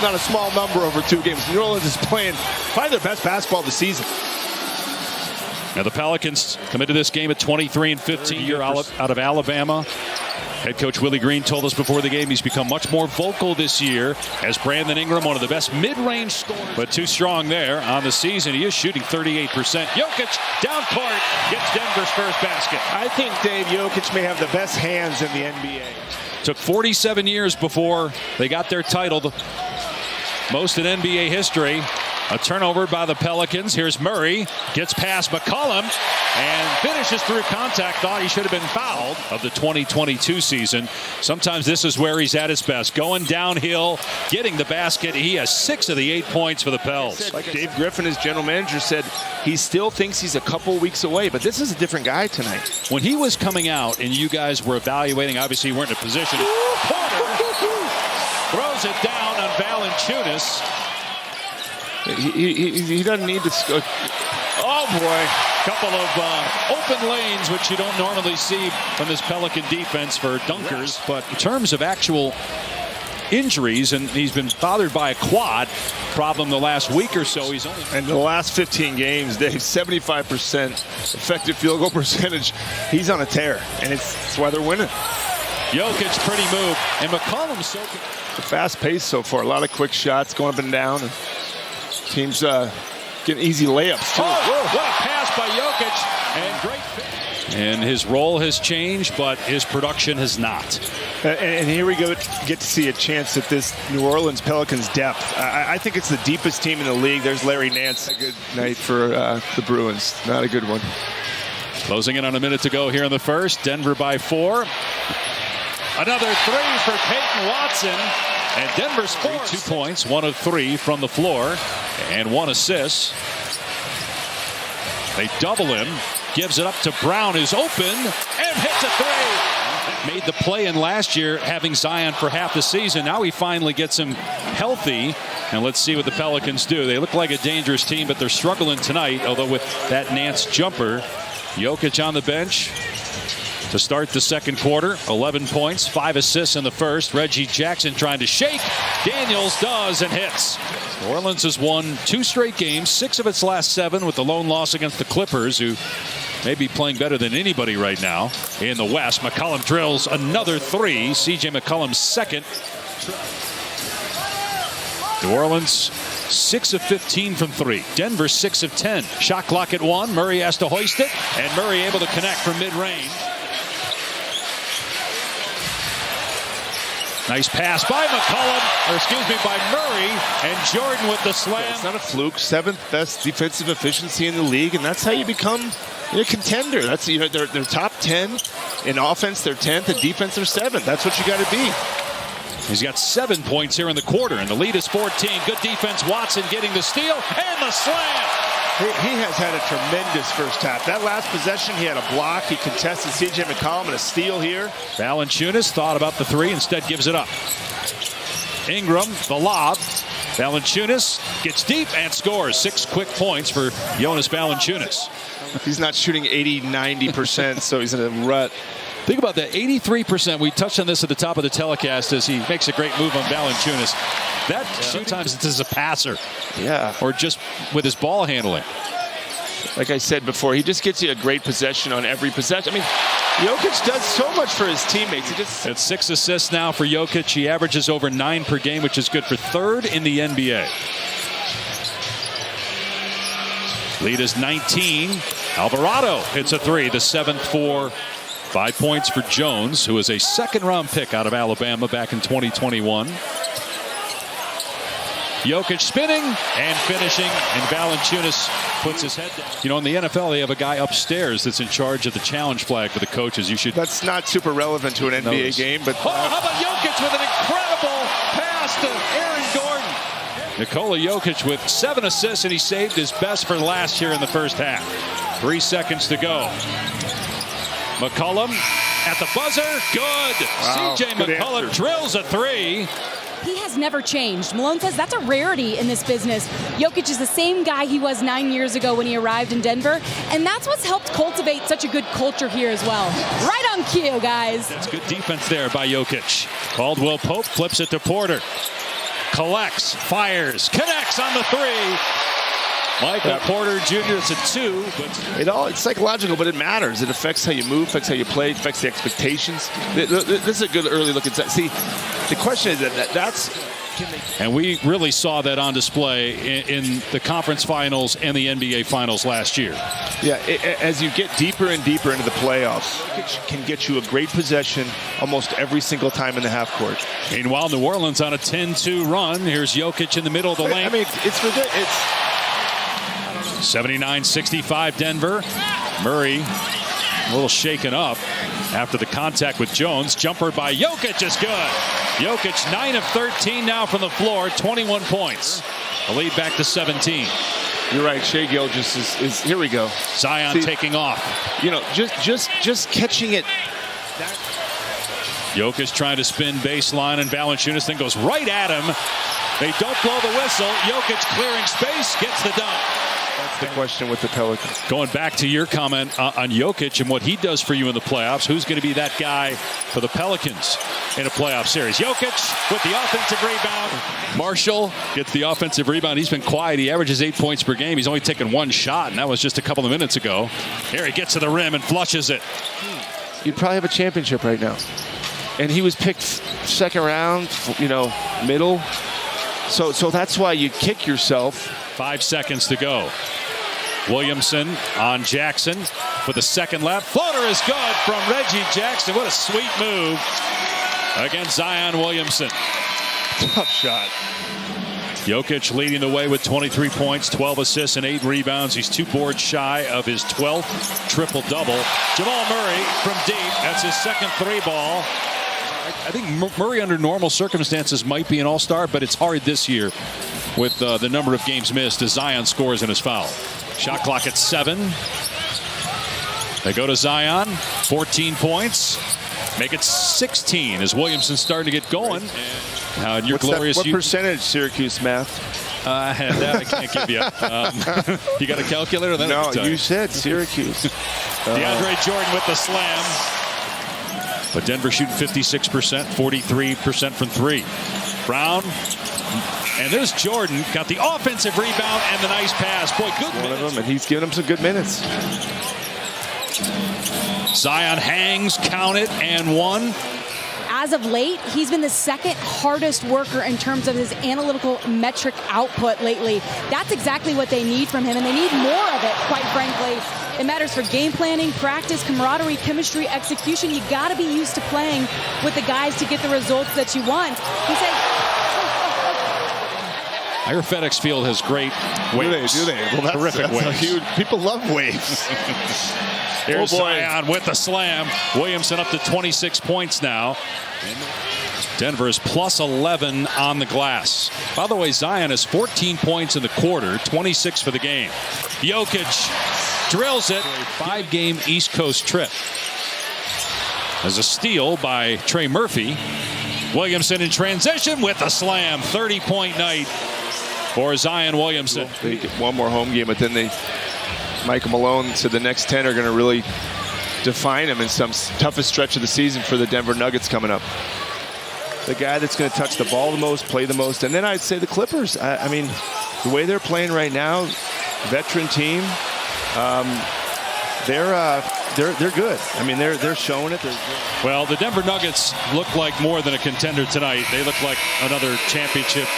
Not a small number over 2 games. New Orleans is playing probably their best basketball of the season. Now the Pelicans come into this game at 23-15 year out of Alabama. Head coach Willie Green told us before the game he's become much more vocal this year as Brandon Ingram, one of the best mid-range scorers. But too strong there on the season. He is shooting 38%. Jokic down court gets Denver's first basket. I think, Dave, Jokic may have the best hands in the NBA. Took 47 years before they got their title, the most in NBA history. A turnover by the Pelicans. Here's Murray. Gets past McCollum and finishes through contact. Thought he should have been fouled of the 2022 season. Sometimes this is where he's at his best. Going downhill, getting the basket. He has 6 of the 8 points for the Pels. Like Dave Griffin, his general manager, said he still thinks he's a couple weeks away, but this is a different guy tonight. When he was coming out and you guys were evaluating, obviously you weren't in a position. Porter throws it down on Valanciunas. He doesn't need to. Oh, boy. Couple of open lanes, which you don't normally see from this Pelican defense for dunkers. But in terms of actual injuries, and he's been bothered by a quad problem the last week or so. He's only. And the last 15 games, Dave, 75% effective field goal percentage. He's on a tear, and it's why they're winning. Jokic, pretty move. And McCollum's so good. Fast pace so far. A lot of quick shots going up and down. And teams getting easy layups, too. Oh, what a pass by Jokic, and great fit. And his role has changed, but his production has not. And here we go, get to see a chance at this New Orleans Pelicans depth. I think it's the deepest team in the league. There's Larry Nance. A good night for the Bruins. Not a good one. Closing in on a minute to go here in the first. Denver by 4. Another 3 for Peyton Watson. And Denver scores 2 points, 1 of 3 from the floor, and 1 assist. They double him, gives it up to Brown, who's open, and hits a 3. Made the play in last year, having Zion for half the season. Now he finally gets him healthy, and let's see what the Pelicans do. They look like a dangerous team, but they're struggling tonight, although with that Nance jumper. Jokic on the bench to start the second quarter. 11 points, 5 assists in the first. Reggie Jackson trying to shake. Daniels does and hits. New Orleans has won 2 straight games, 6 of its last 7, with the lone loss against the Clippers, who may be playing better than anybody right now in the West. McCollum drills another 3. C.J. McCollum's second. New Orleans 6 of 15 from 3. Denver 6 of 10. Shot clock at 1. Murray has to hoist it, and Murray able to connect from mid-range. Nice pass by McCollum, or excuse me, by Murray, and Jordan with the slam. It's not a fluke. 7th best defensive efficiency in the league, and that's how you become a contender. That's, you know, they're top 10 in offense. They're 10th in defense. They're 7th. That's what you got to be. He's got 7 points here in the quarter, and the lead is 14. Good defense. Watson getting the steal and the slam. He has had a tremendous first half. That last possession, he had a block. He contested C.J. McCollum and a steal here. Valanciunas thought about the 3, instead gives it up. Ingram, the lob. Valanciunas gets deep and scores. 6 quick points for Jonas Valanciunas. He's not shooting 80-90%, so he's in a rut. Think about that, 83%. We touched on this at the top of the telecast as he makes a great move on Valanciunas. That sometimes it's as a passer. Yeah. Or just with his ball handling. Like I said before, he just gets you a great possession on every possession. I mean, Jokic does so much for his teammates. It's 6 assists now for Jokic. He averages over 9 per game, which is good for 3rd in the NBA. Lead is 19. Alvarado hits a 3, the 7th for 5 points for Jones, who is a 2nd-round pick out of Alabama back in 2021. Jokic spinning and finishing, and Valanciunas puts his head down. You know, in the NFL, they have a guy upstairs that's in charge of the challenge flag for the coaches. You should. That's not super relevant to an NBA game, but. Oh, how about Jokic with an incredible pass to Aaron Gordon? Nikola Jokic with 7 assists, and he saved his best for last here in the first half. 3 seconds to go. McCollum at the buzzer. Good. Wow, C.J. good McCollum answer. drills a 3. He has never changed. Malone says that's a rarity in this business. Jokic is the same guy he was 9 years ago when he arrived in Denver, and that's what's helped cultivate such a good culture here as well. Right on cue, guys. That's good defense there by Jokic. Caldwell Pope flips it to Porter. collects, fires, connects on the three. Michael Porter Jr. It's a 2, but it's psychological, but it matters. It affects how you move, affects how you play, affects the expectations. This is a good early look at that. See, the question is that's. And we really saw that on display in the conference finals and the NBA finals last year. Yeah, as you get deeper and deeper into the playoffs, it can get you a great possession almost every single time in the half court. Meanwhile, New Orleans on a 10-2 run. Here's Jokic in the middle of the lane. I mean, it's ridiculous. 79-65 Denver. Murray a little shaken up after the contact with Jones. Jumper by Jokic is good. Jokic 9 of 13 now from the floor, 21 points. The lead back to 17. You're right. Shai Gilgeous is here we go. Zion taking off. You know, just catching it. Jokic trying to spin baseline, and Valanciunas then goes right at him. They don't blow the whistle. Jokic clearing space, gets the dunk. That's the question with the Pelicans. Going back to your comment on Jokic and what he does for you in the playoffs, who's going to be that guy for the Pelicans in a playoff series? Jokic with the offensive rebound. Marshall gets the offensive rebound. He's been quiet. He averages 8 points per game. He's only taken one shot, and that was just a couple of minutes ago. Here he gets to the rim and flushes it. You'd probably have a championship right now. And he was picked second round, middle. So that's why you kick yourself. 5 seconds to go. Williamson on Jackson with the second left. Floater is good from Reggie Jackson. What a sweet move against Zion Williamson. Tough shot. Jokic leading the way with 23 points, 12 assists, and 8 rebounds. He's 2 boards shy of his 12th triple-double. Jamal Murray from deep. That's his second 3-ball. I think Murray under normal circumstances might be an all-star, but it's hard this year with the number of games missed as Zion scores and is fouled. Shot clock at 7. They go to Zion, 14 points. Make it 16 as Williamson's starting to get going. Your glorious. What percentage Syracuse math? That I can't give you. You got a calculator? No, you said Syracuse. DeAndre Jordan with the slam. But Denver shooting 56%, 43% from 3. Brown. And there's Jordan. Got the offensive rebound and the nice pass. Boy, good one minutes. of them, and he's giving him some good minutes. Zion hangs, count it, and 1. As of late, he's been the second hardest worker in terms of his analytical metric output lately. That's exactly what they need from him, and they need more of it, quite frankly. It matters for game planning, practice, camaraderie, chemistry, execution. You got to be used to playing with the guys to get the results that you want. He said, I hear FedEx Field has great waves. Do they? Well, terrific waves. Huge. People love waves. Here's Zion with the slam. Williamson up to 26 points now. Denver is plus 11 on the glass. By the way, Zion has 14 points in the quarter, 26 for the game. Jokic drills it. A 5-game East Coast trip. As a steal by Trey Murphy. Williamson in transition with the slam. 30-point night for Zion Williamson. They get one more home game, but then Michael Malone said the next 10 are going to really define him in some toughest stretch of the season for the Denver Nuggets coming up. The guy that's going to touch the ball the most, play the most, and then I'd say the Clippers. I mean, the way they're playing right now, veteran team, they're good. I mean, they're showing it. Well, the Denver Nuggets look like more than a contender tonight. They look like another championship